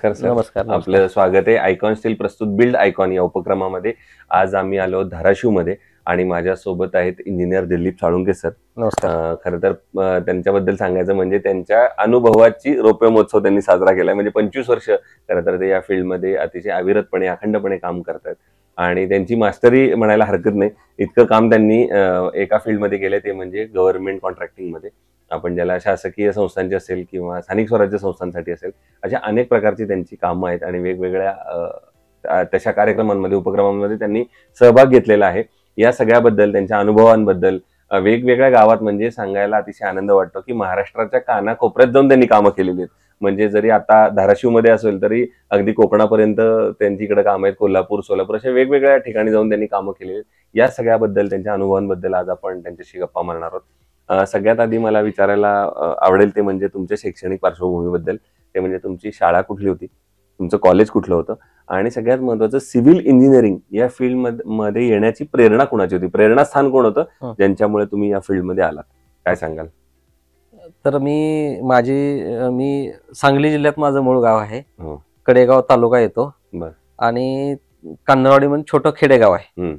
नमस्कार सर. नमस्कार. आपलं स्वागत आहे आयकॉन स्टील प्रस्तुत बिल्ड आयकॉन या उपक्रमामध्ये. आज आम्ही आलो धाराशिवमध्ये आणि माझ्यासोबत आहेत इंजिनियर दिलीप साळुंके सर. नमस्कार. खरं तर त्यांच्याबद्दल सांगायचं म्हणजे त्यांच्या अनुभवाची रौप्य महोत्सव त्यांनी साजरा केलाय. म्हणजे 25 वर्ष खरं तर ते या फील्डमध्ये अतिशय अविरतपणे अखंडपणे काम करतात आणि त्यांची मास्टरी म्हणायला हरकत नाही. इतकं काम त्यांनी एका फील्डमध्ये केलंय ते म्हणजे गव्हर्नमेंट कॉन्ट्रॅक्टिंगमध्ये. आपण ज्याला शासकीय संस्थांची असेल किंवा स्थानिक स्वराज्य संस्थांसाठी असेल, अशा अनेक प्रकारची त्यांची कामं आहेत आणि वेगवेगळ्या तशा कार्यक्रमांमध्ये उपक्रमांमध्ये त्यांनी सहभाग घेतलेला आहे. या सगळ्याबद्दल त्यांच्या अनुभवांबद्दल वेगवेगळ्या गावात म्हणजे सांगायला अतिशय आनंद वाटतो की महाराष्ट्राच्या कानाकोपऱ्यात जाऊन त्यांनी कामं केलेली आहेत. म्हणजे जरी आता धाराशिवमध्ये असेल तरी अगदी कोकणापर्यंत त्यांची इकडे कामं आहेत. कोल्हापूर, सोलापूर अशा वेगवेगळ्या ठिकाणी जाऊन त्यांनी कामं केलेली आहेत. या सगळ्याबद्दल त्यांच्या अनुभवांबद्दल आज आपण त्यांच्याशी गप्पा मारणार आहोत. सगळ्यात आधी मला विचारायला आवडेल ते म्हणजे तुमच्या शैक्षणिक पार्श्वभूमीबद्दल. ते म्हणजे तुमची शाळा कुठली होती, तुमचं कॉलेज कुठलं होतं आणि सगळ्यात महत्वाचं सिव्हिल इंजिनिअरिंग या फील्ड मध्ये येण्याची प्रेरणा कोणाची होती? प्रेरणास्थान कोण होतं ज्यांच्यामुळे तुम्ही या फील्डमध्ये आलात? काय सांगाल? तर मी सांगली जिल्ह्यात माझं मूळ गाव आहे. कडेगाव तालुका येतो आणि कान्नवाडी म्हणून छोटं खेडेगाव आहे.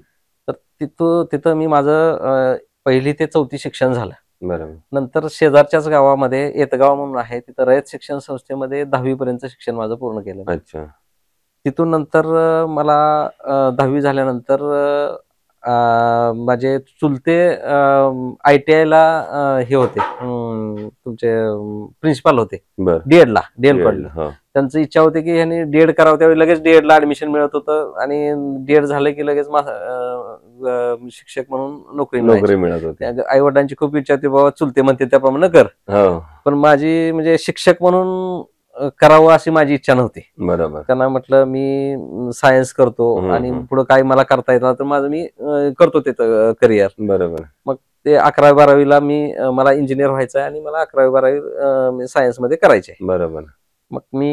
तर तिथं मी माझं 1ली ते 4थी शिक्षण झालं. बरोबर. नंतर शेजारच्याच गावामध्ये येतगाव म्हणून आहे, तिथं रयत शिक्षण संस्थेमध्ये 10वी पर्यंत शिक्षण माझं पूर्ण केलं. अच्छा. तिथून नंतर मला 10वी झाल्यानंतर माझे चुलते ITI ला हे होते, तुमचे प्रिन्सिपाल होते डीएड कॉलेजला. त्यांची इच्छा होती की ह्यांनी डीएड करावं. त्यावेळी लगेच डीएड ला ऍडमिशन मिळत होतं आणि डीएड झालं की लगेच शिक्षक म्हणून नोकरी मिळत होती. आई वडिलांची खूप इच्छा होती, बाबा चुलते म्हणते त्याप्रमाणे कर. पण माझी म्हणजे शिक्षक म्हणून करावं अशी माझी इच्छा नव्हती. बरोबर. त्यांना म्हटलं मी सायन्स करतो आणि पुढे काय मला करता येतं तर माझं मी करतो ते करिअर. बरोबर. मग ते 11वी 12वीला मला इंजिनियर व्हायचं आहे आणि मला 11वी 12वी सायन्स मध्ये करायचे. बरोबर. मग मी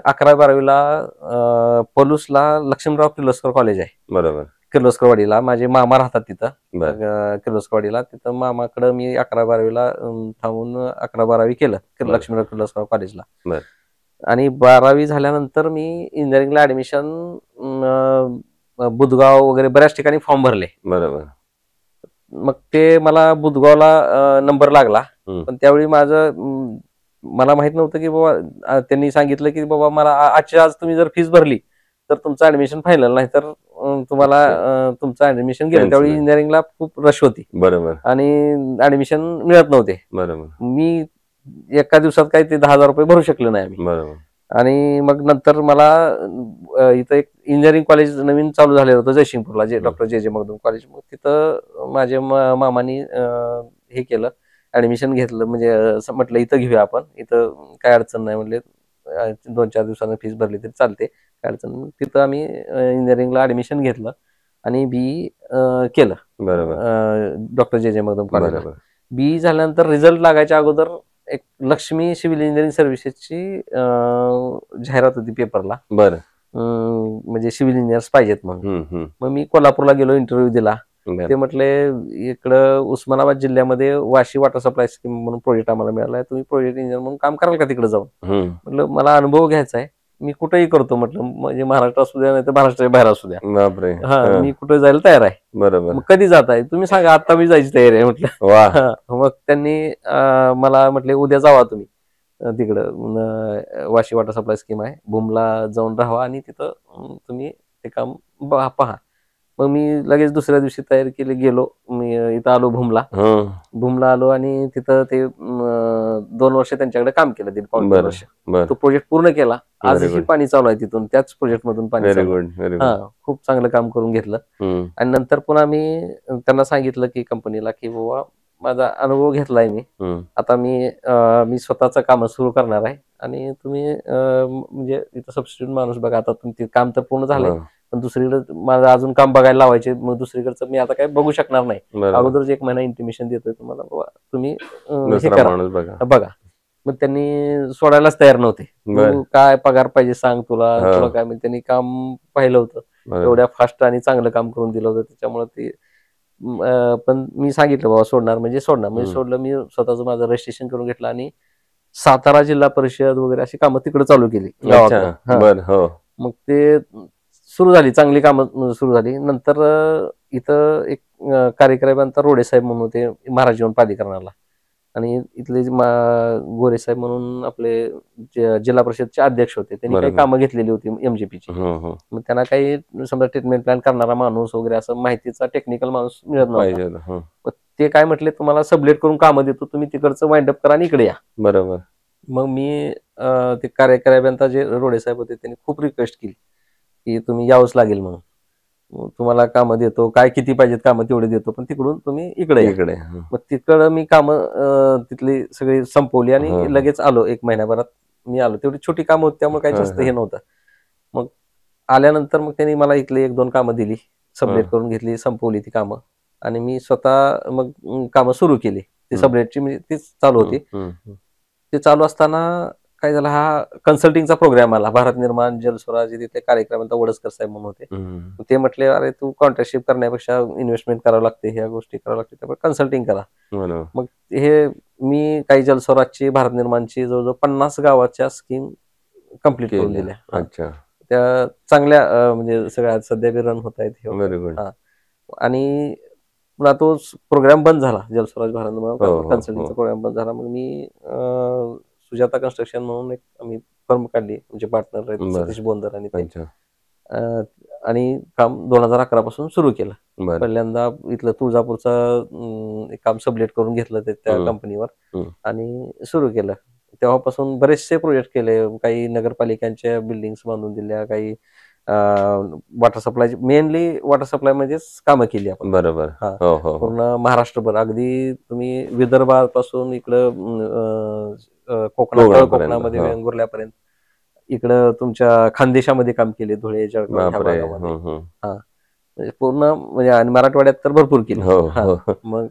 11वी 12वीला पलूसला लक्ष्मणराव किर्लोस्कर कॉलेज आहे. बरोबर. किर्लोस्करवाडीला माझे मामा राहतात तिथं. किर्लोस्करवाडीला तिथं मामाकडं मी 11वी 12वीला थांबून 11वी 12वी केलं लक्ष्मणराव किर्लोस्कर कॉलेजला. आणि 12वी झाल्यानंतर मी इंजिनिअरिंगला ऍडमिशन बुधगाव वगैरे बऱ्याच ठिकाणी फॉर्म भरले. बरोबर. मग ते मला बुधगावला नंबर लागला. पण त्यावेळी मला माहित नव्हतं की बाबा, त्यांनी सांगितलं की बाबा मला आजच्या आज तुम्ही जर फीस भरली तर तुमचं ऍडमिशन फायनल, नाही तर तुम्हाला तुमचं ऍडमिशन गेलं. त्यावेळी इंजिनिअरिंगला खूप रश होती. बरोबर. आणि ऍडमिशन मिळत नव्हते. बरोबर. मी एका दिवसात काही ते 10,000 रुपये भरू शकले नाही आम्ही. बरोबर. आणि मग नंतर मला इथं एक इंजिनिअरिंग कॉलेज नवीन चालू झालेलं होतं जयसिंगपूरला, डॉक्टर जे मगदूम कॉलेज. मग तिथं माझ्या मामानी हे केलं, ऍडमिशन घेतलं. म्हणजे म्हटलं इथं घेऊया आपण, इथं काय अडचण नाही म्हणले, 2-4 दिवसांनी फीस भरली तरी चालते, काय अडचण नाही. तिथं आम्ही इंजिनिअरिंगला ऍडमिशन घेतलं आणि BE केलं. बरोबर. डॉक्टर जे मगदूम कॉलेज. BE झाल्यानंतर रिझल्ट लागायच्या अगोदर एक लक्ष्मी सिव्हिल इंजिनिअरिंग सर्व्हिसेसची जाहिरात होती पेपरला. बरं. म्हणजे सिव्हिल इंजिनियर्स पाहिजेत म्हणून. मग मी कोल्हापूरला गेलो, इंटरव्ह्यू दिला. ते म्हटले इकडं उस्मानाबाद जिल्ह्यामध्ये वाशी वॉटर सप्लाय स्कीम म्हणून प्रोजेक्ट आम्हाला मिळालाय, तुम्ही प्रोजेक्ट इंजिनियर म्हणून काम कराल का तिकडे जाऊन? म्हटलं मला अनुभव घ्यायचा आहे, मी कुठेही करतो म्हटलं, म्हणजे महाराष्ट्र असू द्या नाही तर महाराष्ट्राच्या बाहेर असू द्या. मी कुठे जायला तयार आहे. बरोबर. मग कधी जात आहे तुम्ही सांगा, आता मी जायची तयारी आहे म्हटलं. मग त्यांनी मला म्हटले उद्या जावा तुम्ही तिकडं, वाशी वॉटर सप्लाय स्कीम आहे, भूमला जाऊन राहा आणि तिथं तुम्ही ते काम पहा. मग मी लगेच दुसऱ्या दिवशी तयारी केली, गेलो. मी इथं आलो भूमला आलो आणि तिथं ते 2 वर्ष त्यांच्याकडे काम केलं, 1.5 वर्ष. तो प्रोजेक्ट पूर्ण केला. आजही पाणी चालू आहे तिथून, त्याच प्रोजेक्ट मधून पाणी चालू आहे. खूप चांगलं काम करून घेतलं. आणि नंतर पुन्हा मी त्यांना सांगितलं की कंपनीला की बाबा माझा अनुभव घेतलाय मी, आता मी स्वतःचं काम सुरू करणार आहे आणि तुम्ही म्हणजे इथं सबस्टिट्यूट माणूस बघा, आता तुमचं काम तर पूर्ण झालंय पण दुसरीकडे माझं अजून काम बघायला लावायचे, मग दुसरीकडचं मी आता काही बघू शकणार नाही. अगोदरच 1 महिना इंटिमेशन देतोय तुम्हाला, बाबा तुम्ही हे करा बघा. मग त्यांनी सोडायलाच तयार नव्हते. काय पगार पाहिजे सांग, तुला काय. मग त्यांनी काम पाहिलं होतं, एवढ्या फास्ट आणि चांगलं काम करून दिलं होतं. त्याच्यामुळे ते पण मी सांगितलं बाबा सोडणार म्हणजे सोडणार. म्हणजे सोडलं, मी स्वतःच माझं रजिस्ट्रेशन करून घेतलं आणि सातारा जिल्हा परिषद वगैरे अशी कामं तिकडे चालू केली अच्छा, गावाकडे. बर, हो. मग ते सुरू झाली, चांगली कामं सुरू झाली. नंतर इथं एक कार्यक्रमानंतर रोडे साहेब म्हणून होते महाराज जीवन प्राधिकरणाला, आणि इथले गोरे साहेब म्हणून आपले जिल्हा परिषदचे अध्यक्ष होते. त्यांनी काही बरोबर. कामं घेतलेली होती एमजीपीची. मग त्यांना काही समजा ट्रीटमेंट प्लॅन करणारा माणूस वगैरे असं माहितीचा टेक्निकल माणूस मिळत नव्हता. पाहिजे होतं. हं. मग ते काय म्हटले, तुम्हाला सबलेट करून कामं देतो, तुम्ही तिकडचं वाइंड अप करा आणि इकडे या. बरोबर. मग मी ते कार्यक्रमानंतर जे रोडे साहेब होते त्यांनी खूप रिक्वेस्ट केली की तुम्ही यावंच लागेल म्हणून, मग तुम्हाला कामं देतो, काय किती पाहिजेत कामं तेवढे देतो, पण तिकडून तुम्ही इकडे या. इकडे. हं. मग तिकडं मी कामं तिथली सगळी संपवली आणि हं. लगेच आलो. 1 महिन्याभरात मी आलो. तेवढी छोटी कामं होती, त्यामुळे काही हं, जास्त हं. हे नव्हतं. मग आल्यानंतर मग त्यांनी मला इथले 1-2 कामं दिली, सबलेट हं. करून घेतली, संपवली ती कामं, आणि मी स्वतः मग कामं सुरू केली. ती हं. सबलेटची म्हणजे तीच चालू होती. हं, हं. ते चालू असताना काय झालं, हा कन्सल्टिंगचा प्रोग्राम आला. भारत निर्माण, जलस्वराज तिथे कार्यक्रमानंतर वडसकर साहेब म्हणून होते. हं. ते म्हटले, अरे तू कॉन्ट्रॅक्टशिप करण्यापेक्षा इन्व्हेस्टमेंट करावं लागते, ह्या गोष्टी कराव्या लागते, त्यामुळे कन्सल्टिंग करा. बरोबर. मग हे मी काही जलस्वराजची, भारत निर्माणची जवळजवळ 50 गावाच्या स्कीम कंप्लीट करून केल्या. दिल्या. हा. अच्छा. त्या चांगल्या म्हणजे सगळ्या सध्या बी रन होत आहेत. Very good. हा. आणि पुन्हा तो प्रोग्राम बंद झाला, जलस्वराज भारत हो, निर्माण हो, कन्सल्टिंगचा हो. प्रोग्राम बंद झाला. मग मी सुजाता कन्स्ट्रक्शन म्हणून एक आम्ही फर्म काढली, म्हणजे पार्टनर आहेत बरं. सतीश बोंदर आणि ते, अच्छा. आणि काम 2011 पासून सुरू केलं. बरं. पहिल्यांदा इथलं तुळजापूरचं एक काम सबलेट करून घेतलं त्या हं. कंपनीवर हं. आणि सुरू केलं. तेव्हापासून बरेचसे प्रोजेक्ट केले. काही नगरपालिकांच्या बिल्डिंग्स बांधून दिल्या, काही water supply, mainly water supply मध्येच कामं केली आपण. बरोबर. हा. हो, हो, हो. पूर्ण महाराष्ट्रभर, अगदी तुम्ही विदर्भापासून इकडं कोकणापर्यंत. कोकणामध्ये हो. वेंगुर्ल्यापर्यंत, इकडं तुमच्या खानदेशामध्ये काम केले, धुळे, जळगाव ह्या बापरे. भागामध्ये. हं, हं. हा. म्हणजे पूर्ण, म्हणजे आणि मराठवाड्यात तर भरपूर केली. हो, हा. हो. मग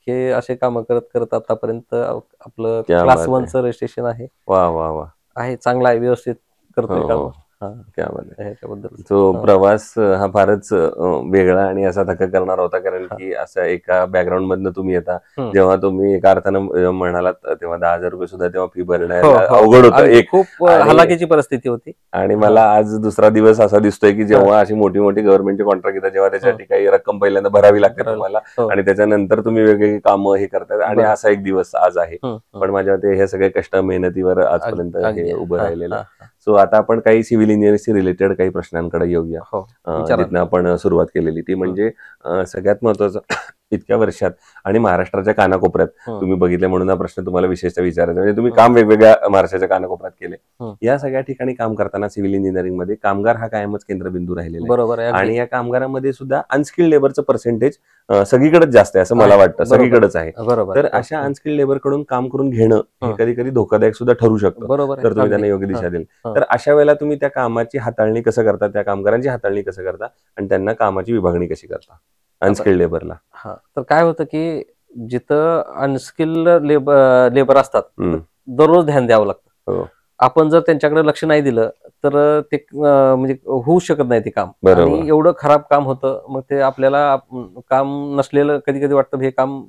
हे असे कामं करत करत आतापर्यंत आपलं क्या क्लास बात आहे. 1चं रजिस्ट्रेशन आहे. वा, वा, वा. आहे, चांगला आहे, व्यवस्थित करतोय हो, काम. हो. हा. क्या बात आहे. ह्याच्याबद्दल तो हा. प्रवास हा फारच वेगळा आणि असा धक्का करणारा होता, कारण हा. की असा एका बॅकग्राऊंड मधनं तुम्ही येता. हं. जेव्हा तुम्ही एका अर्थानं म्हणालात तेव्हा 10,000 रुपये सुद्धा तेव्हा फी हो, भरण्याला हो. अवघड होतं अगदी एक. खूप आणि हलाखीची परिस्थिती होती. आणि हा. मला आज दुसरा दिवस असा दिसतोय की जेव्हा अशी मोठी मोठी गव्हर्नमेंटची कॉन्ट्रॅक्ट येतात, जेव्हा त्याच्यासाठी काही रक्कम पहिल्यांदा भरावी लागते तुम्हाला, हो. आणि त्याच्यानंतर तुम्ही वेगवेगळी कामं हे करतात, आणि बरं. असा एक दिवस आज आहे. हं, हं. पण माझ्या मते हे सगळे कष्ट, मेहनतीवर आजपर्यंत अगदी. हे उभं हा, राहिलेलं. हा, हा. सो आता आपण काही सिव्हिल इंजिनिअरिंगशी रिलेटेड काही प्रश्नांकडे येऊया. हो, विचारा. जिथनं आपण सुरुवात केलेली ती म्हणजे सगळ्यात महत्वाचं, इतक्या वर्षात आणि महाराष्ट्राच्या कानाकोपऱ्यात हं. तुम्ही बघितले म्हणून हा प्रश्न तुम्हाला विशेषतः विचारायचा, म्हणजे तुम्ही हं. काम वेगवेगळ्या महाराष्ट्राच्या कानाकोपऱ्यात केले. हं. या सगळ्या ठिकाणी काम करताना सिव्हिल इंजिनिअरिंग मध्ये कामगार हा कायमच केंद्रबिंदू राहिलेला आहे. बरोबर आहे. आणि अगदी. या कामगारांमध्ये सुद्धा अनस्किल्ड लेबरचं पर्सेंटेज सगळीकडेच जास्त आहे असं मला आहे. वाटतं, बरोबर. सगळीकडेच आहे. बरोबर तर आहे. अशा अनस्किल्ड लेबर कडून काम करून घेणं हे हं. कधी कधी धोकादायक सुद्धा ठरू शकतं, बरोबर आहे. जर तुम्ही अगदी. त्यांना योग्य हं. दिशा दिली. हं. तर अशा वेळेला तुम्ही त्या कामाची हाताळणी कसं करता, त्या कामगारांची हाताळणी कसं करता, आणि त्यांना कामाची विभागणी कशी करता अनस्किल्ड लेबरला? हा. तर काय होतं की जिथं अनस्किल्ड लेबर असतात, हं. दररोज ध्यान द्यावं लागतं. हो. आपण जर त्यांच्याकडे लक्ष नाही दिलं तर ते म्हणजे होऊ शकत नाही ते काम, बरोबर. आणि एवढं खराब काम होतं. मग ते आपल्याला काम नसलेलं कधी कधी वाटतं, हे काम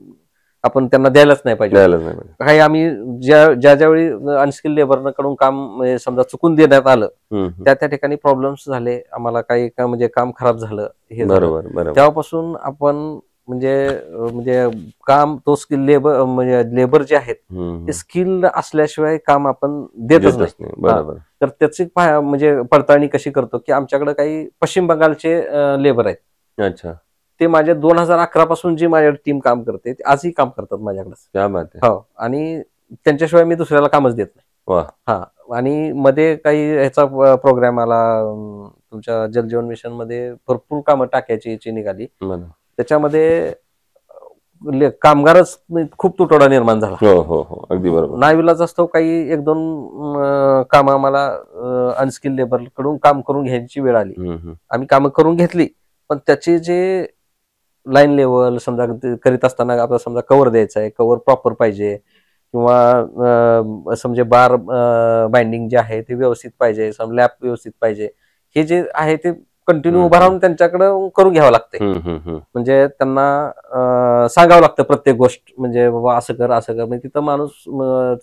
आपण त्यांना द्यायलाच नाही पाहिजे. द्यायलाच नाही पाहिजे. काही आम्ही ज्यावेळी अनस्किल्ड लेबरकडून काम म्हणजे समजा चुकून देण्यात आलं, हं, हं. त्या ठिकाणी प्रॉब्लेम्स झाले आम्हाला, काही म्हणजे काम खराब झालं, हे झालं. बरोबर, बरोबर. तेव्हापासून आपण म्हणजे काम, तो स्किल म्हणजे लेबर जे आहेत हं, ते हं. स्किल असल्याशिवाय काम आपण देतच नाही. नाही. बरोबर. तर त्याची म्हणजे पडताळणी कशी करतो की आमच्याकडे काही पश्चिम बंगालचे लेबर आहेत. अच्छा. ते माझ्या 2011 पासून जी माझ्या टीम काम करते, ते आजही काम करतात माझ्याकडे. क्या बात आहे. हो. आणि त्यांच्याशिवाय मी दुसऱ्याला कामच देत नाही. वा. हा. आणि मध्ये काही ह्याचा प्रोग्राम आला, तुमच्या जलजीवन मिशन मध्ये भरपूर कामं टाकायची निघाली. बरं. त्याच्यामध्ये कामगारच खूप तुटवडा निर्माण झाला. हो, हो, हो. अगदी बरोबर. नाईलाज असतो, काही 1-2 कामं आम्हाला अनस्किल्ड लेबर कडून काम करून घ्यायची वेळ आली. हं, हं. आम्ही कामं करून घेतली, पण त्याचे जे लाईन लेवल समजा करीत असताना आपल्याला समजा कव्हर द्यायचा आहे, कव्हर प्रॉपर पाहिजे, किंवा समजा बार बाइंडिंग जे आहे ते व्यवस्थित पाहिजे, लॅप व्यवस्थित पाहिजे, हे जे आहे ते कंटिन्यू उभा राहून त्यांच्याकडे करून घ्यावं लागते. म्हणजे त्यांना सांगावं लागतं प्रत्येक गोष्ट, म्हणजे बाबा असं कर असं कर. म्हणजे तिथं माणूस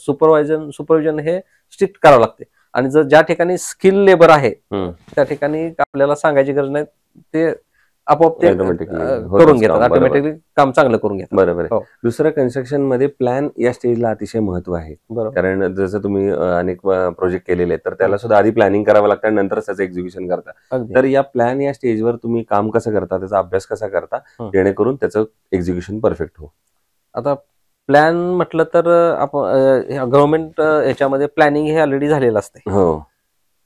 सुपरविजन हे स्ट्रिक्ट करावं लागते. आणि जर ज्या ठिकाणी स्किल लेबर आहे त्या ठिकाणी आपल्याला सांगायची गरज नाही, ते आपोआप ते करून घेतात, ऑटोमॅटिकली काम चांगलं करून घेतात. बरोबर आहे. दुसरं, कन्स्ट्रक्शन मध्ये प्लॅन या स्टेजला अतिशय महत्व आहे. कारण जसं तुम्ही अनेक प्रोजेक्ट केलेले आहेत तर त्याला सुद्धा आधी प्लॅनिंग करावं लागतं आणि नंतरच त्याचं एक्झिक्युशन करता. तर या प्लॅन या स्टेजवर तुम्ही काम कसं करता, त्याचा अभ्यास कसा करता जेणेकरून त्याचं एक्झिक्युशन परफेक्ट हो? आता प्लॅन म्हटलं तर आपण गव्हर्नमेंट याच्यामध्ये प्लॅनिंग हे ऑलरेडी झालेलं असते. हो,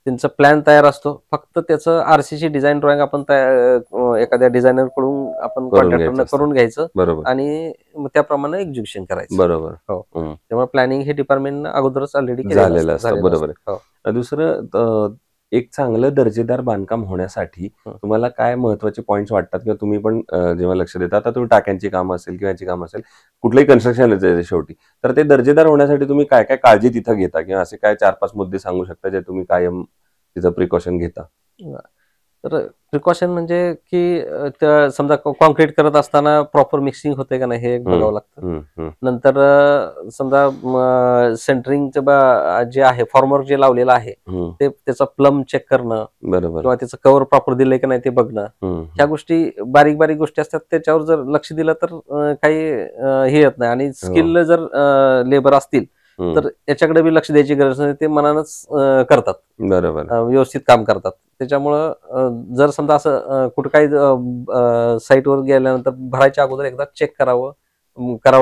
त्यांचा प्लॅन तयार असतो, फक्त त्याचं आरसीसी डिझाईन ड्रॉइंग आपण एखाद्या डिझायनर कडून आपण कॉन्ट्रॅक्टरनं करून घ्यायचं. बरोबर. आणि त्याप्रमाणे एक्झिक्युशन करायचं. बरोबर. हो, त्यामुळे प्लॅनिंग हे डिपार्टमेंट अगोदरच ऑलरेडी झालेलं असतं. बरोबर. दुसरं, एक चांगलं दर्जेदार बांधकाम होण्यासाठी तुम्हाला काय महत्वाचे पॉइंट्स वाटतात किंवा तुम्ही पण जेव्हा लक्ष देता, आता तुम्ही टाक्यांची कामं असेल किंवा याची कामं असेल, कुठलंही कन्स्ट्रक्शन शेवटी, तर ते दर्जेदार होण्यासाठी तुम्ही काय काय काळजी तिथं घेता किंवा असे काय 4-5 मुद्दे सांगू शकता जे तुम्ही कायम तिथं प्रिकॉशन घेता? तर प्रिकॉशन म्हणजे की समजा कॉन्क्रीट करत असताना प्रॉपर मिक्सिंग होते का नाही हे बघावं लागतं. नंतर समजा सेंटरिंगचं जे आहे फॉर्मवर्क जे लावलेलं आहे ते त्याचा प्लम चेक करणं, बरोबर, किंवा त्याचं कव्हर प्रॉपर दिलंय का नाही ते बघणं. ह्या गोष्टी बारीक बारीक गोष्टी असतात, त्याच्यावर जर लक्ष दिलं तर काही हे येत नाही. आणि स्किल जर लेबर असतील तर याच्याकडे बी लक्ष द्यायची गरज नाही, ते मनानच करतात. बरोबर, व्यवस्थित काम करतात. त्याच्यामुळं जर समजा असं कुठं काही साईटवर गेल्यानंतर भरायच्या अगोदर एकदा चेक करावं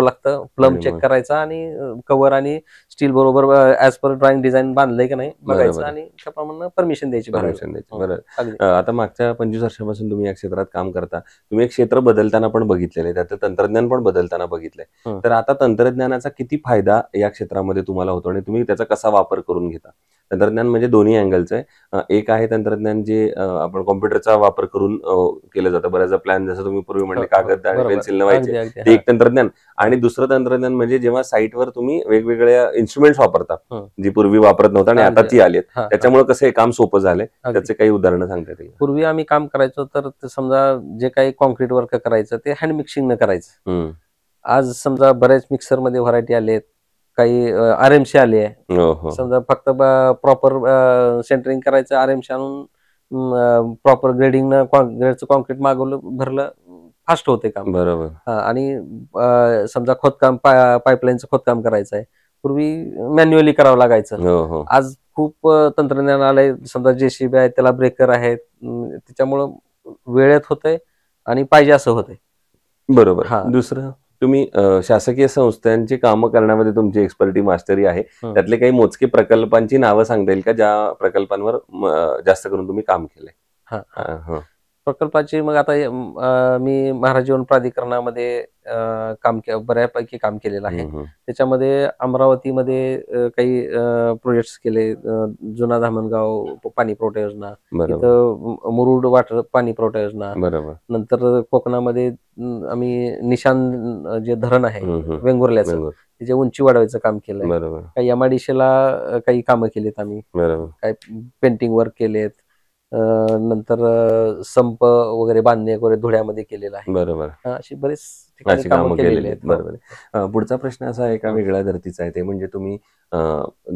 लागतं. प्लम चेक करायचा आणि कव्हर आणि स्टील बरोबर ऍज पर ड्रॉइंग डिझाईन बांधलंय का नाही बघायचं आणि त्याप्रमाणे परमिशन द्यायची. बरोबर. आता मागच्या 25 वर्षापासून तुम्ही या क्षेत्रात काम करता, तुम्ही एक क्षेत्र बदलताना पण बघितलेलं आहे, त्याचं तंत्रज्ञान पण बदलताना बघितलंय. तर आता तंत्रज्ञानाचा किती फायदा या क्षेत्रामध्ये तुम्हाला होतो आणि तुम्ही त्याचा कसा वापर करून घेता? तंत्रज्ञान म्हणजे दोन्ही अँगलचं आहे. एक आहे तंत्रज्ञान जे आपण कॉम्प्युटरचा वापर करून केलं जातं. बऱ्याचदा प्लॅन जसं तुम्ही पूर्वी म्हणले कागद आणि पेन्सिल व्हायचे, ते एक तंत्रज्ञान. आणि दुसरं तंत्रज्ञान म्हणजे जेव्हा साईटवर तुम्ही वेगवेगळ्या इन्स्ट्रुमेंट्स वापरता, जी पूर्वी वापरत नव्हता आणि आता ती आली, त्याच्यामुळे कसं हे काम सोपं झालंय, त्याचे काही उदाहरणं सांगता येईल? पूर्वी आम्ही काम करायचो तर समजा जे काही कॉन्क्रीट वर्क करायचं ते हँड मिक्सिंग न करायचं. आज समजा बऱ्याच मिक्सर मध्ये व्हरायटी आलेत, काही आरएमसी आली आहे. समजा फक्त प्रॉपर सेंटरिंग करायचं, आरएमसी आणून प्रॉपर ग्रेडिंग ग्रेडचं कॉन्क्रीट मागवलं भरलं, फास्ट होते काम. बरोबर. आणि समजा खोदकाम पाईपलाईनचं खोदकाम करायचं आहे, पूर्वी मॅन्युअली करावं लागायचं. आज खूप तंत्रज्ञान आलंय, समजा जेसीबी आहे, त्याला ब्रेकर आहेत, त्याच्यामुळं वेळेत होतंय आणि पाहिजे असं होतंय. बरोबर. दुसरं, तुम्ही शासकीय संस्थांची कामं करण्यामध्ये तुमची एक्सपर्टी मास्टरी आहे, त्यातले काही मोजके प्रकल्पांची नावं सांगता येईल का ज्या प्रकल्पांवर जास्त करून तुम्ही काम केलंय? प्रकल्पाची मग आता मी महाराज जीवन प्राधिकरणामध्ये बऱ्यापैकी काम केलेलं आहे. त्याच्यामध्ये अमरावतीमध्ये काही प्रोजेक्ट्स केले, जुना धामणगाव पाणी पुरवठा योजना, इथं मुरुड वाटर पाणी पुरवठा योजना. बरोबर. नंतर कोकणामध्ये आम्ही निशान जे धरण आहे वेंगुर्ल्याचं, त्याची उंची वाढवायचं काम केलंय. बरोबर. काही एमआयडीसीला काही कामं केलीत आम्ही. बरोबर. काही पेंटिंग वर्क केलेत. नंतर संप वगैरे बांधणे वगैरे धुळ्यामध्ये केलेलं आहे. बरोबर. अशी बरेच ठिकाणी कामं केलेली आहेत. बरोबर. पुढचा प्रश्न असा आहे, एका वेगळ्या धर्तीचा आहे, ते म्हणजे तुम्ही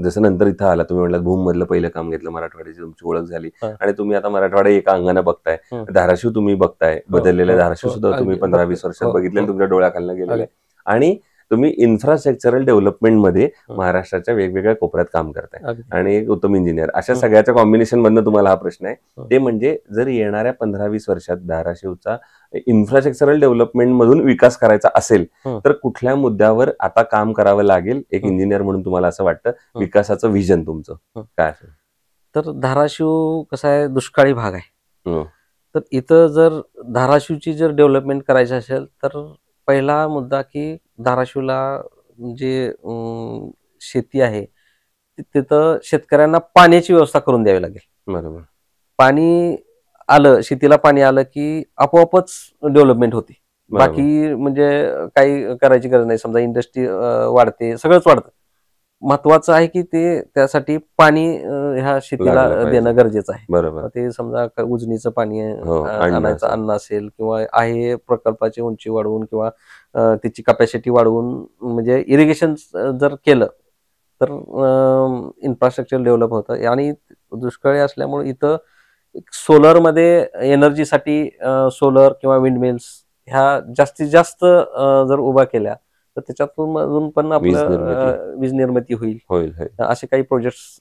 जसं नंतर इथं आला, तुम्ही म्हटलं भूम मधलं पहिलं काम घेतलं, मराठवाड्याची तुमची ओळख झाली आणि तुम्ही आता मराठवाडा एका अंगाने बघताय, धाराशिव तुम्ही बघताय, बदललेलं धाराशिव सुद्धा तुम्ही 15-20 वर्षात बघितलेलं, तुमच्या डोळ्याखालनं गेलेलं, आणि तुम्ही इन्फ्रास्ट्रक्चरल डेव्हलपमेंट मध्ये महाराष्ट्राच्या वेगवेगळ्या कोपऱ्यात काम करताय आणि एक उत्तम इंजिनियर. अशा सगळ्याच्या कॉम्बिनेशन मधनं तुम्हाला हा प्रश्न आहे, ते म्हणजे जर येणाऱ्या 15-20 वर्षात धाराशिवचा इन्फ्रास्ट्रक्चरल डेव्हलपमेंट मधून विकास करायचा असेल तर कुठल्या मुद्द्यावर आता काम करावं लागेल एक इंजिनियर म्हणून तुम्हाला असं वाटतं? विकासाचं व्हिजन तुमचं काय असेल? तर धाराशिव कसा आहे, दुष्काळी भाग आहे. तर इथं जर धाराशिवची जर डेव्हलपमेंट करायची असेल तर पहिला मुद्दा की धाराशिवला जे शेती आहे तिथं शेतकऱ्यांना पाण्याची व्यवस्था करून द्यावी लागेल. बरोबर. पाणी आलं, शेतीला पाणी आलं की आपोआपच डेव्हलपमेंट होते. बाकी म्हणजे काही करायची गरज नाही. समजा इंडस्ट्री वाढते, सगळंच वाढतं, महत्वाचं आहे की ते त्यासाठी पाणी ह्या शेतीला लागलं पाहिजे. देणं गरजेचं आहे. बरोबर. ते समजा उजनीचं पाणी अन्न आणायचं, असेल. अन्न असेल किंवा आहे प्रकल्पाची उंची वाढवून किंवा त्याची कपॅसिटी वाढवून म्हणजे इरिगेशन जर केलं तर इन्फ्रास्ट्रक्चर डेव्हलप होतं. आणि दुष्काळी असल्यामुळे इथं सोलरमध्ये एनर्जीसाठी सोलर किंवा विंडमिल्स ह्या जास्तीत जास्त जर उभा केल्या तर त्याच्यातून पण आपलं वीज निर्मिती होईल. असे काही प्रोजेक्ट्स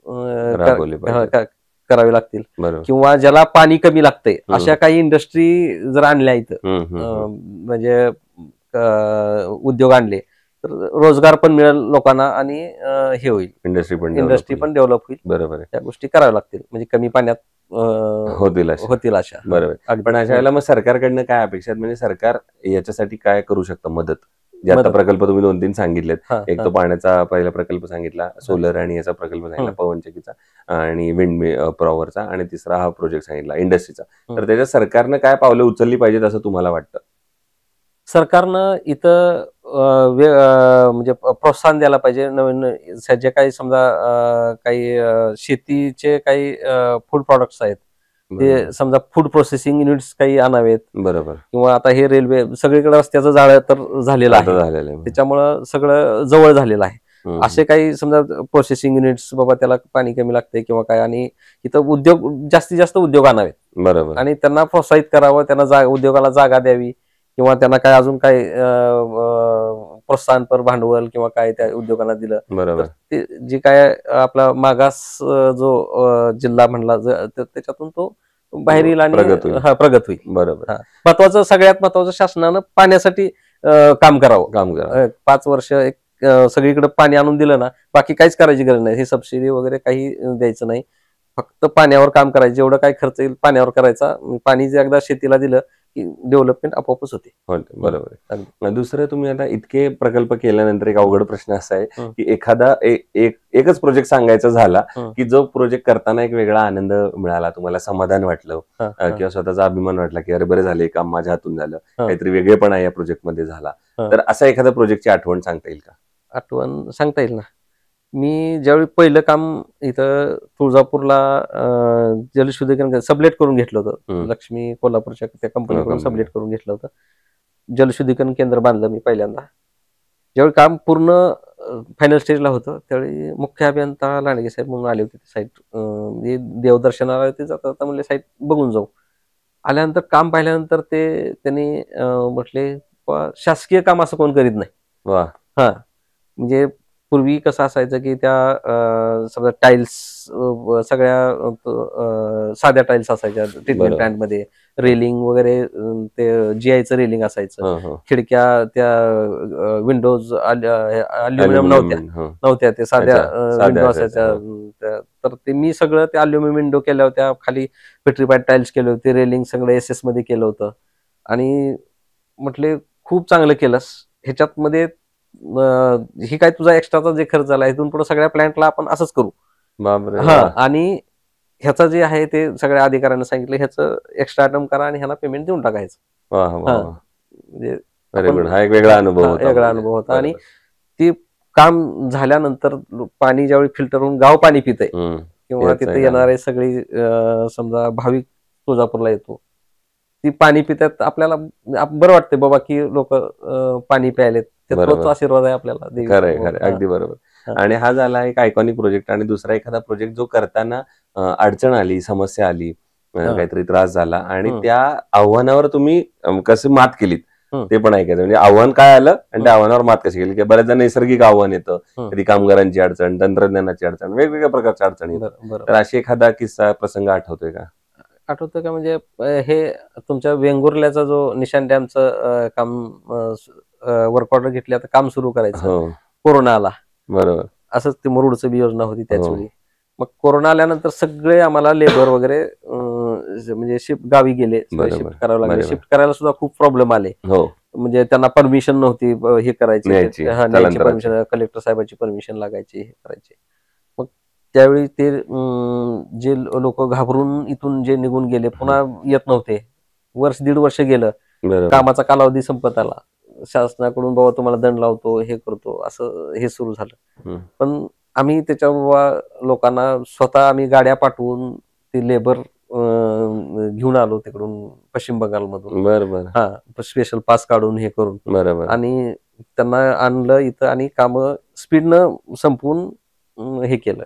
करावे लागतील. किंवा ज्याला पाणी कमी लागतंय अशा काही इंडस्ट्री जर आणल्या इथं म्हणजे उद्योग आणले तर रोजगार पण मिळेल लोकांना आणि हे होईल, इंडस्ट्री पण डेव्हलप होईल. बरोबर आहे. त्या गोष्टी कराव्या लागतील म्हणजे कमी पाण्यात होतील अशा. बरोबर. पण अशा वेळेला मग सरकारकडनं काय अपेक्षा, म्हणजे सरकार याच्यासाठी काय करू शकतं मदत? जे आता प्रकल्प तुम्ही 2-3 सांगितलेत, एक तो पाण्याचा पहिला प्रकल्प सांगितला, सोलर आणि याचा प्रकल्प सांगितला पवनचक्कीचा आणि विंड पॉवरचा, आणि तिसरा हा प्रोजेक्ट सांगितला इंडस्ट्रीचा. तर त्याच्यात सरकारनं काय पावलं उचलली पाहिजेत असं तुम्हाला वाटतं? सरकारनं इथं म्हणजे प्रोत्साहन द्यायला पाहिजे. नवीन जे काही समजा काही शेतीचे काही फूड प्रॉडक्ट्स आहेत ते समजा फूड प्रोसेसिंग युनिट्स काही आणावेत. बरोबर. किंवा आता हे रेल्वे सगळीकडे रस्त्याचं जाळं तर झालेलं आहे, त्याच्यामुळं सगळं जवळ झालेलं आहे. असे काही समजा प्रोसेसिंग युनिट्स, बाबा त्याला पाणी कमी लागते किंवा काय, आणि इथं उद्योग जास्तीत जास्त उद्योग आणावेत. बरोबर. आणि त्यांना प्रोत्साहित करावं, त्यांना उद्योगाला जागा द्यावी किंवा त्यांना काय अजून काय प्रोत्साहनपर भांडवल किंवा काय त्या उद्योगांना दिलं. बरोबर. ते जे काय आपला मागास जो जिल्हा म्हणला त्याच्यातून तो बाहेर येईल आणि प्रगत होईल. बरोबर. महत्वाचं, सगळ्यात महत्वाचं, शासनानं पाण्यासाठी काम करावं. 5 वर्ष एक सगळीकडे पाणी आणून दिलं ना, बाकी काहीच करायची गरज नाही. हे सबसिडी वगैरे काही द्यायचं नाही, फक्त पाण्यावर काम करायचं. जेवढं काही खर्च येईल पाण्यावर करायचा. पाणी जे एकदा शेतीला दिलं की डेव्हलपमेंट आपोआपच होते. बरोबर. दुसरं, तुम्ही आता इतके प्रकल्प केल्यानंतर एक अवघड प्रश्न असा आहे की एखादा एकच प्रोजेक्ट सांगायचा झाला की जो प्रोजेक्ट करताना एक वेगळा आनंद मिळाला, तुम्हाला समाधान वाटलं किंवा स्वतःचा अभिमान वाटला की अरे बरं झालं, काम माझ्या हातून झालं, काहीतरी वेगळेपणा या प्रोजेक्ट मध्ये झाला, तर असा एखाद्या प्रोजेक्टची आठवण सांगता येईल का? आठवण सांगता येईल ना. मी ज्यावेळी पहिलं काम इथं तुळजापूरला जलशुद्धीकरण सबलेट करून घेतलं होतं, लक्ष्मी कोल्हापूरच्या त्या कंपनीकडून सबलेट करून घेतलं होतं. जलशुद्धीकरण केंद्र बांधलं मी पहिल्यांदा. ज्यावेळी काम पूर्ण फायनल स्टेजला होतं त्यावेळी मुख्य अभियंता लांडगे साहेब म्हणून आले होते साईट, देवदर्शनाला होते, जाता म्हणले साईट बघून जाऊ. आल्यानंतर काम पाहिल्यानंतर त्यांनी म्हटले शासकीय काम असं कोण करीत नाही. म्हणजे पूर्वी कसं असायचं की त्या समजा टाईल्स सगळ्या साध्या टाईल्स असायच्या ट्रीटमेंट प्लांट मध्ये, रेलिंग वगैरे ते जीआयचं रेलिंग असायचं, खिडक्या त्या विंडोज अल्युमिनियम नव्हत्या, ते साध्या विंडो असायच्या. तर ते मी सगळं ते अल्युमिनियम विंडो केल्या होत्या, खाली पेट्रीफाईड टाईल्स केले होते, रेलिंग सगळं SS मध्ये केलं होतं. आणि म्हटले खूप चांगलं केलंस, ह्याच्यात मध्ये ही काय तुझा एक्स्ट्राचा जे खर्च झाला इथून पुढे सगळ्या प्लॅन्टला आपण असंच करू. आणि ह्याचं जे आहे ते सगळ्या अधिकाऱ्यांना सांगितलं, ह्याचं एक्स्ट्रा आयटम करा आणि ह्याला पेमेंट देऊन टाकायचं. म्हणजे हा एक वेगळा अनुभव होता. आणि ते काम झाल्यानंतर पाणी ज्यावेळी फिल्टर होऊन गाव पाणी पितंय किंवा तिथे येणारे सगळी समजा भाविक तुळजापूरला येतो, ती पाणी पितात, आपल्याला बरं वाटतंय बाबा की लोक पाणी प्यायलेत, तोच आशीर्वाद आहे आपल्याला. खरंय, अगदी बरोबर. आणि हा झाला एक आयकॉनिक प्रोजेक्ट. आणि दुसरा एखादा प्रोजेक्ट जो करताना अडचण आली, समस्या आली, काहीतरी त्रास झाला आणि त्या आव्हानावर तुम्ही कशी मात केलीत ते पण ऐकायचं. म्हणजे आव्हान काय आलं आणि त्या आव्हानावर मात कशी केली? बऱ्याचदा नैसर्गिक आव्हान येतं, कधी कामगारांची अडचण, तंत्रज्ञानाची अडचण, वेगवेगळ्या प्रकारच्या अडचणी येतात. तर अशी एखादा किस्सा, प्रसंग आठवतोय का? आठवतं का म्हणजे हे तुमच्या वेंगुर्ल्याचा जो निशाण डॅमचं काम वर्क ऑर्डर घेतली, आता काम सुरू करायचं, कोरोना आला. बरोबर. असंच ते मुरुडचं बी योजना होती त्याचवेळी. मग कोरोना आल्यानंतर सगळे आम्हाला लेबर वगैरे म्हणजे शिफ्ट गावी गेले, शिफ्ट करावं लागले. शिफ्ट करायला सुद्धा खूप प्रॉब्लेम आले. म्हणजे त्यांना परमिशन नव्हती हे करायची, परमिशन कलेक्टर साहेबांची परमिशन लागायची, हे करायचे. मग त्यावेळी ते जे लोक घाबरून इथून जे निघून गेले पुन्हा येत नव्हते. 1-1.5 वर्ष गेलं, कामाचा कालावधी संपत आला, शासनाकडून बाबा तुम्हाला दंड लावतो, हे करतो, असं हे सुरू झालं. पण आम्ही त्याच्या लोकांना स्वतः आम्ही गाड्या पाठवून ते लेबर घेऊन आलो तिकडून पश्चिम बंगालमधून. बरोबर. हा, स्पेशल पास काढून हे करून बरोबर. आणि त्यांना आणलं इथं आणि काम स्पीडनं संपवून हे केलं.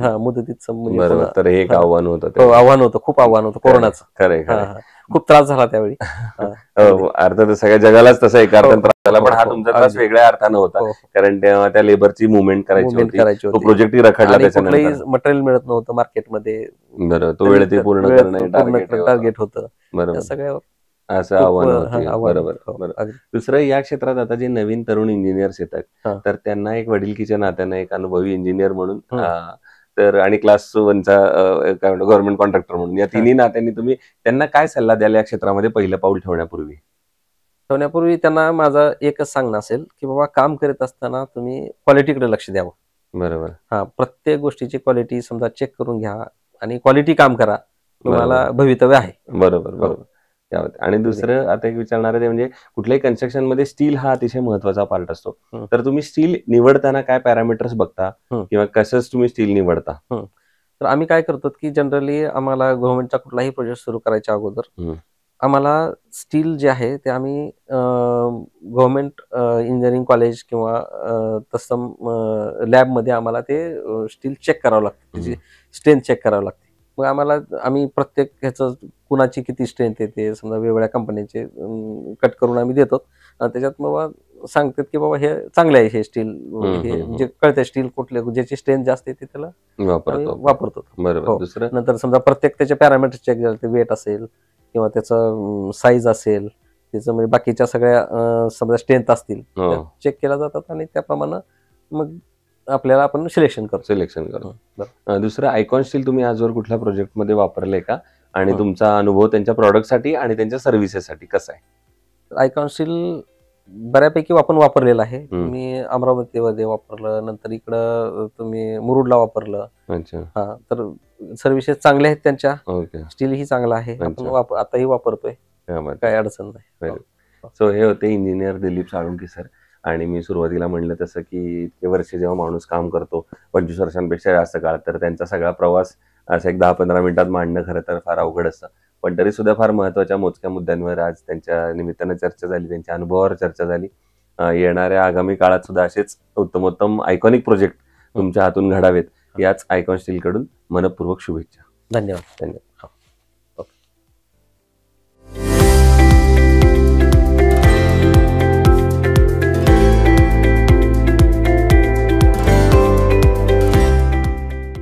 हा, मुदतीत बरोबर. तर हे एक आव्हान होतं. आव्हान होतं, खूप आव्हान होतं कोरोनाचं. खरं खूप त्रास झाला त्यावेळी. अर्थात सगळ्या जगालाच तसं एक अर्थानं झाला, पण हा तुमचा त्रास वेगळ्या अर्थानं होता, कारण तेव्हा त्या लेबरची मुवमेंट करायची होती. तो प्रोजेक्टही रखडला, त्याच्यानंतर मटेरियल मिळत नव्हतं मार्केटमध्ये. बरोबर, तो वेळेत पूर्ण करणं टार्गेट होतं. बरोबर, सगळ्यावर असं आव्हान होतं. बरोबर. दुसरं, या क्षेत्रात आता जे नवीन तरुण इंजिनियर्स येतात, तर त्यांना एक वडिलकीच्या नात्यानं, एक अनुभवी इंजिनियर म्हणून, तर आणि क्लास 1चा काय म्हणतो गव्हर्नमेंट कॉन्ट्रॅक्टर म्हणून, या तिन्ही नात्यांनी तुम्ही त्यांना काय सल्ला द्याल या क्षेत्रामध्ये पहिलं पाऊल ठेवण्यापूर्वी? त्यांना माझा एकच सांगणं असेल की बाबा, काम करत असताना तुम्ही क्वालिटीकडे लक्ष द्यावं. बरोबर. प्रत्येक गोष्टीची क्वालिटी समजा चेक करून घ्या आणि क्वालिटी काम करा, तुम्हाला भवितव्य आहे. बरोबर. आणि दुसरं आता एक विचारणार आहे, ते म्हणजे कुठल्याही कन्स्ट्रक्शन मध्ये स्टील हा अतिशय महत्वाचा पार्ट असतो. तर तुम्ही स्टील निवडताना काय पॅरामीटर्स बघता किंवा कसं तुम्ही स्टील निवडता? तर आम्ही काय करतो की जनरली आम्हाला गव्हर्नमेंटचा कुठलाही प्रोजेक्ट सुरू करायच्या अगोदर आम्हाला स्टील जे आहे ते आम्ही गव्हर्नमेंट इंजिनिअरिंग कॉलेज किंवा तत्सम लॅबमध्ये आम्हाला ते स्टील चेक करावं लागतं, त्याची स्ट्रेंथ चेक करावं लागते. मग आम्ही प्रत्येक ह्याचं कुणाची किती स्ट्रेंथ येते, समजा वेगवेगळ्या कंपन्यांचे कट करून आम्ही देतो. त्याच्यात मग सांगतात की बाबा हे चांगलं आहे, हे स्टील, हे म्हणजे कळतंय स्टील कुठले, ज्याची स्ट्रेंथ जास्त येते त्याला वापरतो. बरोबर. दुसरं, नंतर समजा प्रत्येक त्याचे पॅरामीटर्स चेक झाले, वेट असेल किंवा त्याचं साईज असेल, त्याचं म्हणजे बाकीच्या सगळ्या समजा स्ट्रेंथ असतील, चेक केल्या जातात आणि त्याप्रमाणे मग आपल्याला आपण सिलेक्शन करतो. दुसरं, आयकॉन स्टील तुम्ही आजवर कुठल्या प्रोजेक्टमध्ये वापरलंय का, आणि तुमचा अनुभव त्यांच्या प्रॉडक्टसाठी आणि त्यांच्या सर्व्हिसेससाठी कसा आहे? आयकॉन स्टील बऱ्यापैकी आपण वापरलेलं आहे. मी अमरावतीमध्ये वापरलं, नंतर इकडं तुम्ही मुरुडला वापरलं. तर सर्व्हिसेस चांगल्या आहेत त्यांच्या, स्टील ही चांगला आहे, आपण आताही वापरतोय, काही अडचण नाही. सो हे होते इंजिनियर दिलीप साळुंखे सर. आणि मी सुरुवातीला म्हणलं तसं की इतके वर्ष जेव्हा माणूस काम करतो, 25 वर्षांपेक्षा जास्त काळ, तर त्यांचा सगळा प्रवास असं एक 10-15 मिनिटात मांडणं खरं तर फार अवघड असतं. पण तरी सुद्धा फार महत्वाच्या मोजक्या मुद्द्यांवर आज त्यांच्या निमित्तानं चर्चा झाली, त्यांच्या अनुभवावर चर्चा झाली. येणाऱ्या आगामी काळात सुद्धा असेच उत्तमोत्तम आयकॉनिक प्रोजेक्ट तुमच्या हातून घडावेत, याच आयकॉन स्टील कडून मनपूर्वक शुभेच्छा. धन्यवाद.